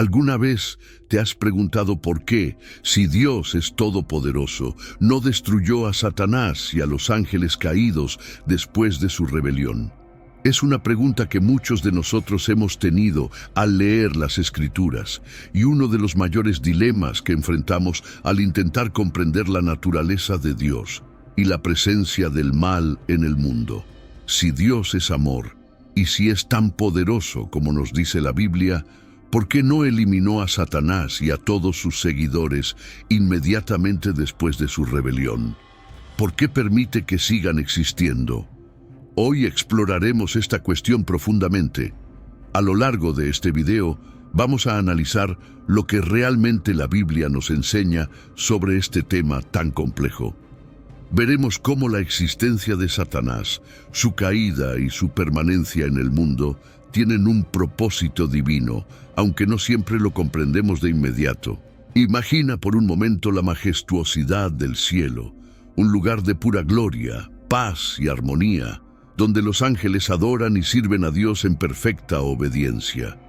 ¿Alguna vez te has preguntado por qué, si Dios es todopoderoso, no destruyó a Satanás y a los ángeles caídos después de su rebelión? Es una pregunta que muchos de nosotros hemos tenido al leer las Escrituras, y uno de los mayores dilemas que enfrentamos al intentar comprender la naturaleza de Dios y la presencia del mal en el mundo. Si Dios es amor, y si es tan poderoso como nos dice la Biblia, ¿por qué no eliminó a Satanás y a todos sus seguidores inmediatamente después de su rebelión? ¿Por qué permite que sigan existiendo? Hoy exploraremos esta cuestión profundamente. A lo largo de este video, vamos a analizar lo que realmente la Biblia nos enseña sobre este tema tan complejo. Veremos cómo la existencia de Satanás, su caída y su permanencia en el mundo tienen un propósito divino, aunque no siempre lo comprendemos de inmediato. Imagina por un momento la majestuosidad del cielo, un lugar de pura gloria, paz y armonía, donde los ángeles adoran y sirven a Dios en perfecta obediencia.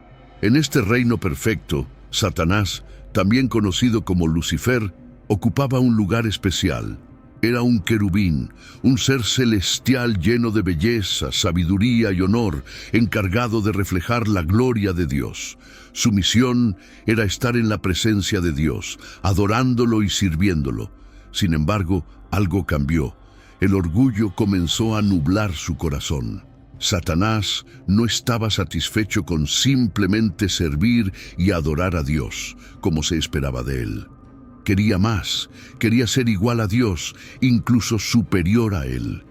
En este reino perfecto, Satanás, también conocido como Lucifer, ocupaba un lugar especial. Era un querubín, un ser celestial lleno de belleza, sabiduría y honor, encargado de reflejar la gloria de Dios. Su misión era estar en la presencia de Dios, adorándolo y sirviéndolo. Sin embargo, algo cambió. El orgullo comenzó a nublar su corazón. Satanás no estaba satisfecho con simplemente servir y adorar a Dios, como se esperaba de él. Quería más, quería ser igual a Dios, incluso superior a Él.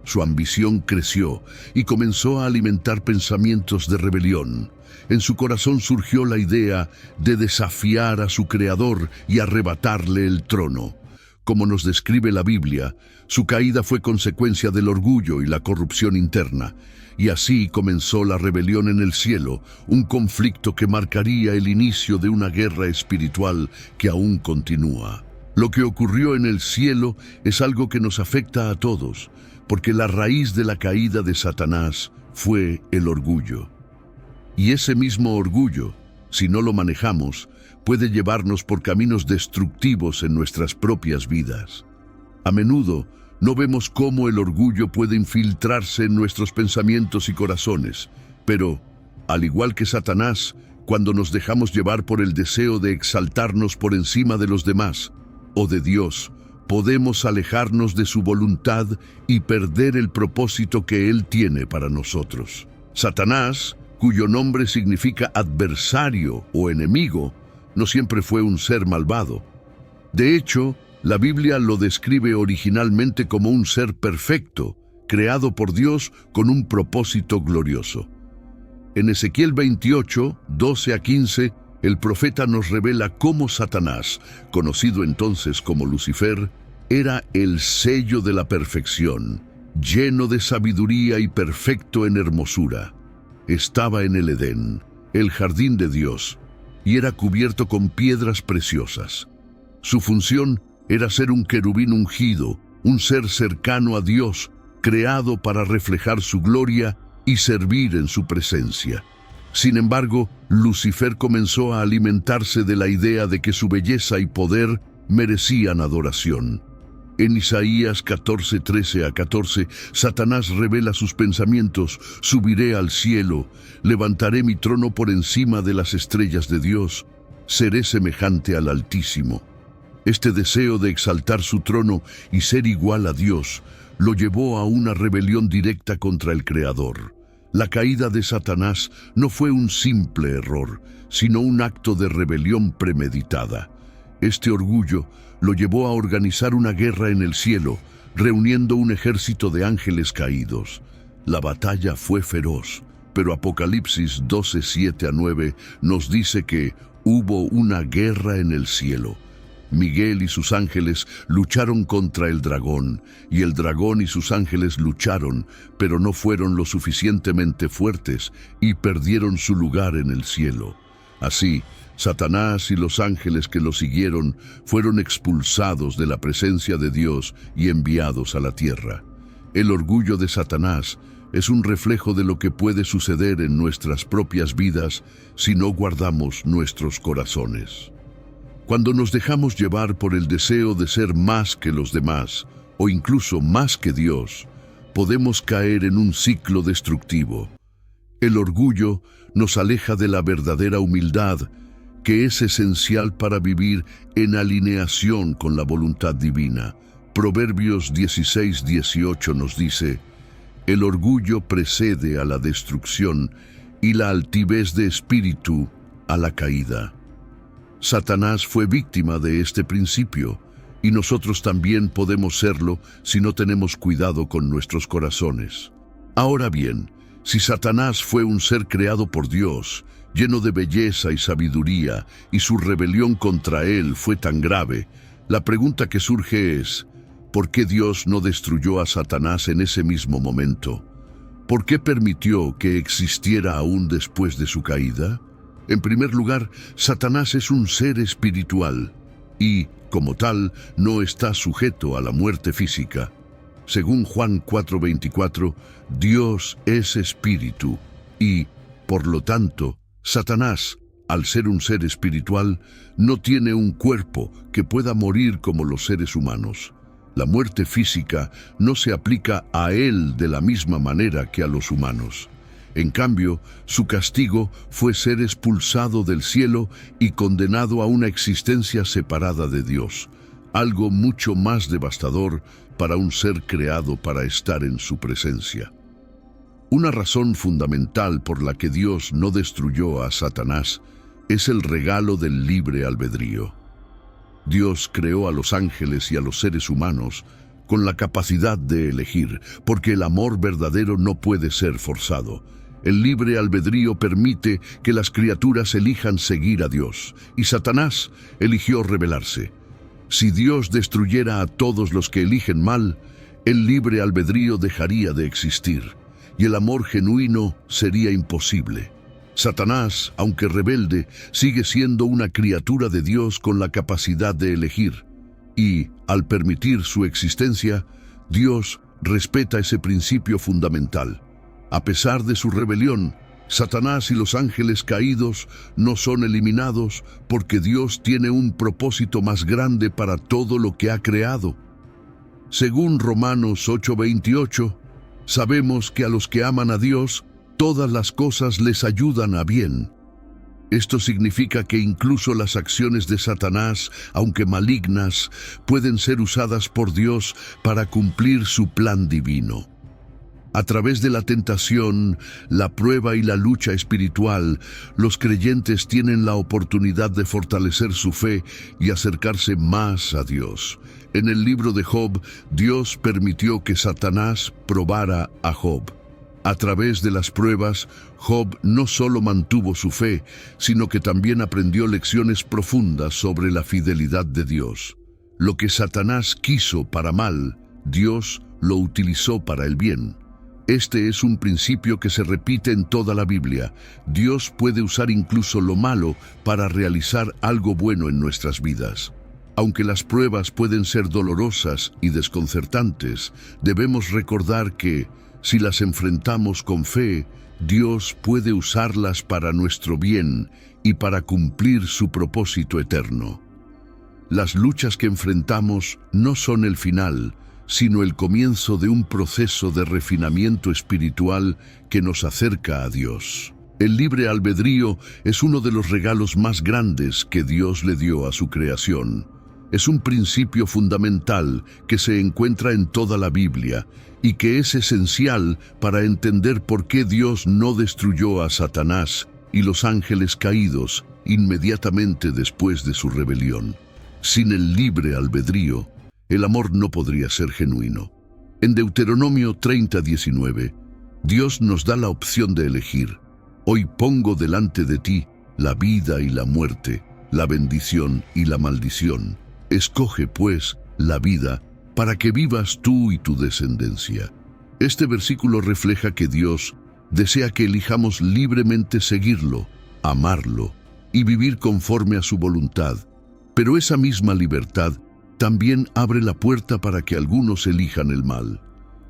Su ambición creció y comenzó a alimentar pensamientos de rebelión. En su corazón surgió la idea de desafiar a su Creador y arrebatarle el trono. Como nos describe la Biblia, su caída fue consecuencia del orgullo y la corrupción interna, y así comenzó la rebelión en el cielo, un conflicto que marcaría el inicio de una guerra espiritual que aún continúa. Lo que ocurrió en el cielo es algo que nos afecta a todos, porque la raíz de la caída de Satanás fue el orgullo. Y ese mismo orgullo, si no lo manejamos, puede llevarnos por caminos destructivos en nuestras propias vidas. A menudo no vemos cómo el orgullo puede infiltrarse en nuestros pensamientos y corazones, pero, al igual que Satanás, cuando nos dejamos llevar por el deseo de exaltarnos por encima de los demás o de Dios, podemos alejarnos de su voluntad y perder el propósito que Él tiene para nosotros. Satanás, cuyo nombre significa adversario o enemigo, no siempre fue un ser malvado. De hecho, la Biblia lo describe originalmente como un ser perfecto, creado por Dios con un propósito glorioso. En Ezequiel 28, 12 a 15, el profeta nos revela cómo Satanás, conocido entonces como Lucifer, era el sello de la perfección, lleno de sabiduría y perfecto en hermosura. Estaba en el Edén, el jardín de Dios, y era cubierto con piedras preciosas. Su función era ser un querubín ungido, un ser cercano a Dios, creado para reflejar su gloria y servir en su presencia. Sin embargo, Lucifer comenzó a alimentarse de la idea de que su belleza y poder merecían adoración. En Isaías 14, 13 a 14, Satanás revela sus pensamientos: subiré al cielo, levantaré mi trono por encima de las estrellas de Dios, seré semejante al Altísimo. Este deseo de exaltar su trono y ser igual a Dios lo llevó a una rebelión directa contra el Creador. La caída de Satanás no fue un simple error, sino un acto de rebelión premeditada. Este orgullo lo llevó a organizar una guerra en el cielo, reuniendo un ejército de ángeles caídos. La batalla fue feroz, pero Apocalipsis 12, 7 a 9 nos dice que hubo una guerra en el cielo. Miguel y sus ángeles lucharon contra el dragón, y el dragón y sus ángeles lucharon, pero no fueron lo suficientemente fuertes y perdieron su lugar en el cielo. Así, Satanás y los ángeles que lo siguieron fueron expulsados de la presencia de Dios y enviados a la tierra. El orgullo de Satanás es un reflejo de lo que puede suceder en nuestras propias vidas si no guardamos nuestros corazones. Cuando nos dejamos llevar por el deseo de ser más que los demás, o incluso más que Dios, podemos caer en un ciclo destructivo. El orgullo nos aleja de la verdadera humildad, que es esencial para vivir en alineación con la voluntad divina. Proverbios 16:18 nos dice: el orgullo precede a la destrucción y la altivez de espíritu a la caída. Satanás fue víctima de este principio, y nosotros también podemos serlo si no tenemos cuidado con nuestros corazones. Ahora bien, si Satanás fue un ser creado por Dios, lleno de belleza y sabiduría, y su rebelión contra él fue tan grave, la pregunta que surge es: ¿por qué Dios no destruyó a Satanás en ese mismo momento? ¿Por qué permitió que existiera aún después de su caída? En primer lugar, Satanás es un ser espiritual y, como tal, no está sujeto a la muerte física. Según Juan 4:24, Dios es espíritu y, por lo tanto, Satanás, al ser un ser espiritual, no tiene un cuerpo que pueda morir como los seres humanos. La muerte física no se aplica a él de la misma manera que a los humanos. En cambio, su castigo fue ser expulsado del cielo y condenado a una existencia separada de Dios, algo mucho más devastador para un ser creado para estar en su presencia. Una razón fundamental por la que Dios no destruyó a Satanás es el regalo del libre albedrío. Dios creó a los ángeles y a los seres humanos con la capacidad de elegir, porque el amor verdadero no puede ser forzado. El libre albedrío permite que las criaturas elijan seguir a Dios, y Satanás eligió rebelarse. Si Dios destruyera a todos los que eligen mal, el libre albedrío dejaría de existir, y el amor genuino sería imposible. Satanás, aunque rebelde, sigue siendo una criatura de Dios con la capacidad de elegir, y, al permitir su existencia, Dios respeta ese principio fundamental. A pesar de su rebelión, Satanás y los ángeles caídos no son eliminados porque Dios tiene un propósito más grande para todo lo que ha creado. Según Romanos 8:28, sabemos que a los que aman a Dios, todas las cosas les ayudan a bien. Esto significa que incluso las acciones de Satanás, aunque malignas, pueden ser usadas por Dios para cumplir su plan divino. A través de la tentación, la prueba y la lucha espiritual, los creyentes tienen la oportunidad de fortalecer su fe y acercarse más a Dios. En el libro de Job, Dios permitió que Satanás probara a Job. A través de las pruebas, Job no solo mantuvo su fe, sino que también aprendió lecciones profundas sobre la fidelidad de Dios. Lo que Satanás quiso para mal, Dios lo utilizó para el bien. Este es un principio que se repite en toda la Biblia. Dios puede usar incluso lo malo para realizar algo bueno en nuestras vidas. Aunque las pruebas pueden ser dolorosas y desconcertantes, debemos recordar que, si las enfrentamos con fe, Dios puede usarlas para nuestro bien y para cumplir su propósito eterno. Las luchas que enfrentamos no son el final, sino el comienzo de un proceso de refinamiento espiritual que nos acerca a Dios. El libre albedrío es uno de los regalos más grandes que Dios le dio a su creación. Es un principio fundamental que se encuentra en toda la Biblia y que es esencial para entender por qué Dios no destruyó a Satanás y los ángeles caídos inmediatamente después de su rebelión. Sin el libre albedrío, el amor no podría ser genuino. En Deuteronomio 30:19, Dios nos da la opción de elegir. Hoy pongo delante de ti la vida y la muerte, la bendición y la maldición. Escoge, pues, la vida para que vivas tú y tu descendencia. Este versículo refleja que Dios desea que elijamos libremente seguirlo, amarlo y vivir conforme a su voluntad. Pero esa misma libertad también abre la puerta para que algunos elijan el mal.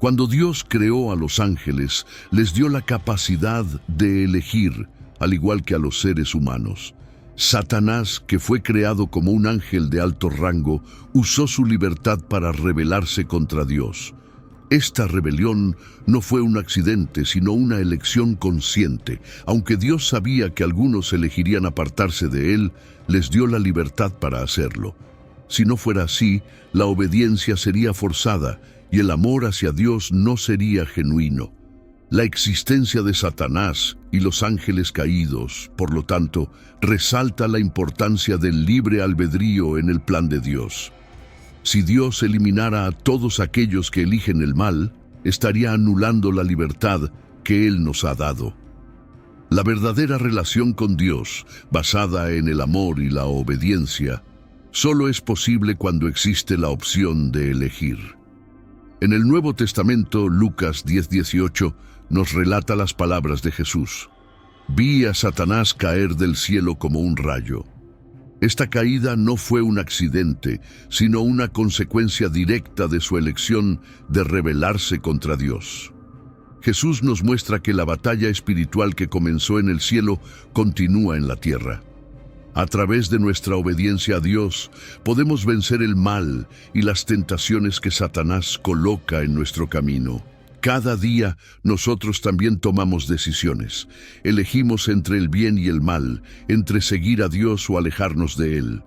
Cuando Dios creó a los ángeles, les dio la capacidad de elegir, al igual que a los seres humanos. Satanás, que fue creado como un ángel de alto rango, usó su libertad para rebelarse contra Dios. Esta rebelión no fue un accidente, sino una elección consciente. Aunque Dios sabía que algunos elegirían apartarse de Él, les dio la libertad para hacerlo. Si no fuera así, la obediencia sería forzada y el amor hacia Dios no sería genuino. La existencia de Satanás y los ángeles caídos, por lo tanto, resalta la importancia del libre albedrío en el plan de Dios. Si Dios eliminara a todos aquellos que eligen el mal, estaría anulando la libertad que Él nos ha dado. La verdadera relación con Dios, basada en el amor y la obediencia, solo es posible cuando existe la opción de elegir. En el Nuevo Testamento, Lucas 10:18, nos relata las palabras de Jesús. Vi a Satanás caer del cielo como un rayo. Esta caída no fue un accidente, sino una consecuencia directa de su elección de rebelarse contra Dios. Jesús nos muestra que la batalla espiritual que comenzó en el cielo continúa en la tierra. A través de nuestra obediencia a Dios, podemos vencer el mal y las tentaciones que Satanás coloca en nuestro camino. Cada día nosotros también tomamos decisiones. Elegimos entre el bien y el mal, entre seguir a Dios o alejarnos de Él.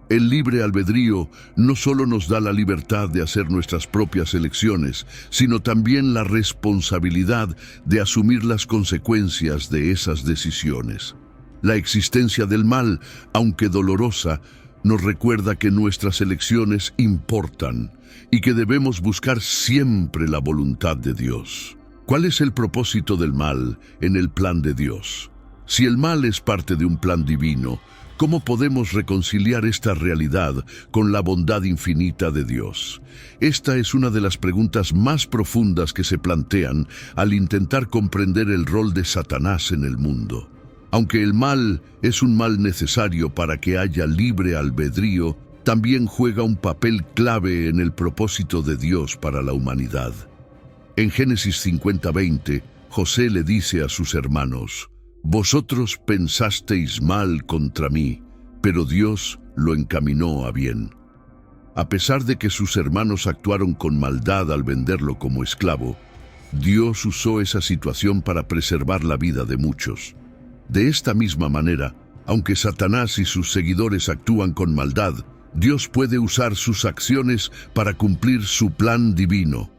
El libre albedrío no solo nos da la libertad de hacer nuestras propias elecciones, sino también la responsabilidad de asumir las consecuencias de esas decisiones. La existencia del mal, aunque dolorosa, nos recuerda que nuestras elecciones importan y que debemos buscar siempre la voluntad de Dios. ¿Cuál es el propósito del mal en el plan de Dios? Si el mal es parte de un plan divino, ¿cómo podemos reconciliar esta realidad con la bondad infinita de Dios? Esta es una de las preguntas más profundas que se plantean al intentar comprender el rol de Satanás en el mundo. Aunque el mal es un mal necesario para que haya libre albedrío, también juega un papel clave en el propósito de Dios para la humanidad. En Génesis 50:20, José le dice a sus hermanos: «Vosotros pensasteis mal contra mí, pero Dios lo encaminó a bien». A pesar de que sus hermanos actuaron con maldad al venderlo como esclavo, Dios usó esa situación para preservar la vida de muchos. De esta misma manera, aunque Satanás y sus seguidores actúan con maldad, Dios puede usar sus acciones para cumplir su plan divino.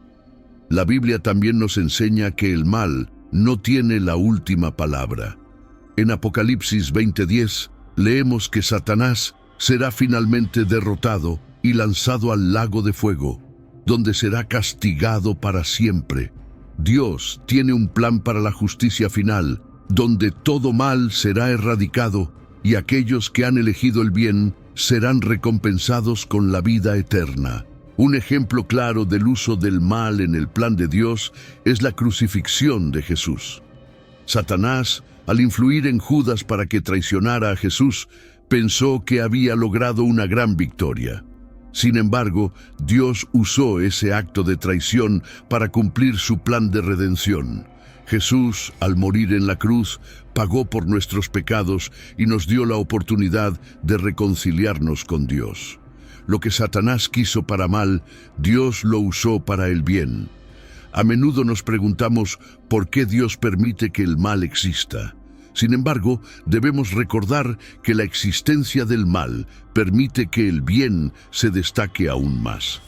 La Biblia también nos enseña que el mal no tiene la última palabra. En Apocalipsis 20:10 leemos que Satanás será finalmente derrotado y lanzado al lago de fuego, donde será castigado para siempre. Dios tiene un plan para la justicia final, donde todo mal será erradicado y aquellos que han elegido el bien serán recompensados con la vida eterna. Un ejemplo claro del uso del mal en el plan de Dios es la crucifixión de Jesús. Satanás, al influir en Judas para que traicionara a Jesús, pensó que había logrado una gran victoria. Sin embargo, Dios usó ese acto de traición para cumplir su plan de redención. Jesús, al morir en la cruz, pagó por nuestros pecados y nos dio la oportunidad de reconciliarnos con Dios. Lo que Satanás quiso para mal, Dios lo usó para el bien. A menudo nos preguntamos por qué Dios permite que el mal exista. Sin embargo, debemos recordar que la existencia del mal permite que el bien se destaque aún más.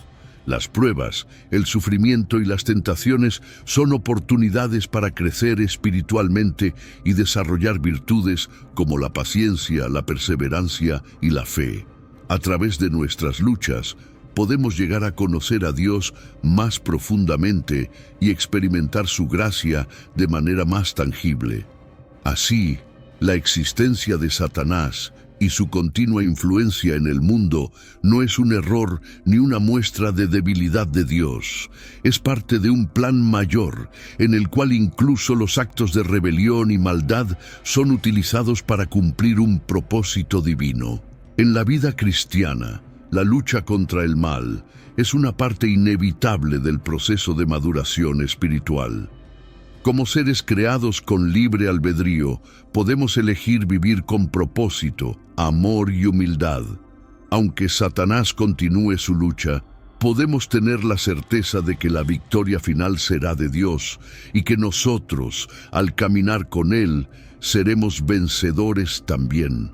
Las pruebas, el sufrimiento y las tentaciones son oportunidades para crecer espiritualmente y desarrollar virtudes como la paciencia, la perseverancia y la fe. A través de nuestras luchas, podemos llegar a conocer a Dios más profundamente y experimentar su gracia de manera más tangible. Así, la existencia de Satanás y su continua influencia en el mundo no es un error ni una muestra de debilidad de Dios. Es parte de un plan mayor, en el cual incluso los actos de rebelión y maldad son utilizados para cumplir un propósito divino. En la vida cristiana, La lucha contra el mal es una parte inevitable del proceso de maduración espiritual. Como seres creados con libre albedrío, podemos elegir vivir con propósito, amor y humildad. Aunque Satanás continúe su lucha, podemos tener la certeza de que la victoria final será de Dios y que nosotros, al caminar con Él, seremos vencedores también.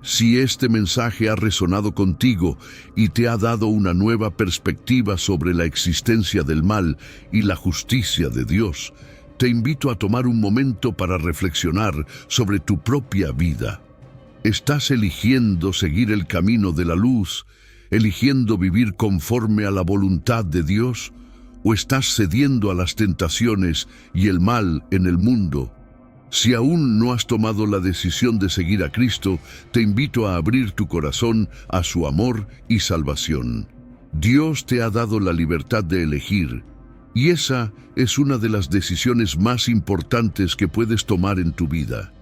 Si este mensaje ha resonado contigo y te ha dado una nueva perspectiva sobre la existencia del mal y la justicia de Dios, te invito a tomar un momento para reflexionar sobre tu propia vida. ¿Estás eligiendo seguir el camino de la luz, eligiendo vivir conforme a la voluntad de Dios, o estás cediendo a las tentaciones y el mal en el mundo? Si aún no has tomado la decisión de seguir a Cristo, te invito a abrir tu corazón a su amor y salvación. Dios te ha dado la libertad de elegir, y esa es una de las decisiones más importantes que puedes tomar en tu vida.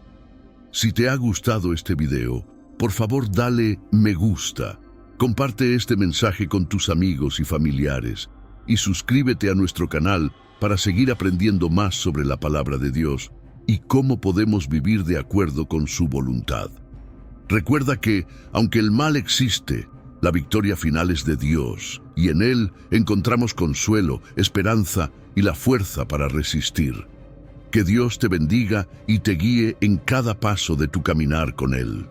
Si te ha gustado este video, por favor dale me gusta, comparte este mensaje con tus amigos y familiares, y suscríbete a nuestro canal para seguir aprendiendo más sobre la palabra de Dios y cómo podemos vivir de acuerdo con su voluntad. Recuerda que, aunque el mal existe, la victoria final es de Dios, y en Él encontramos consuelo, esperanza y la fuerza para resistir. Que Dios te bendiga y te guíe en cada paso de tu caminar con Él.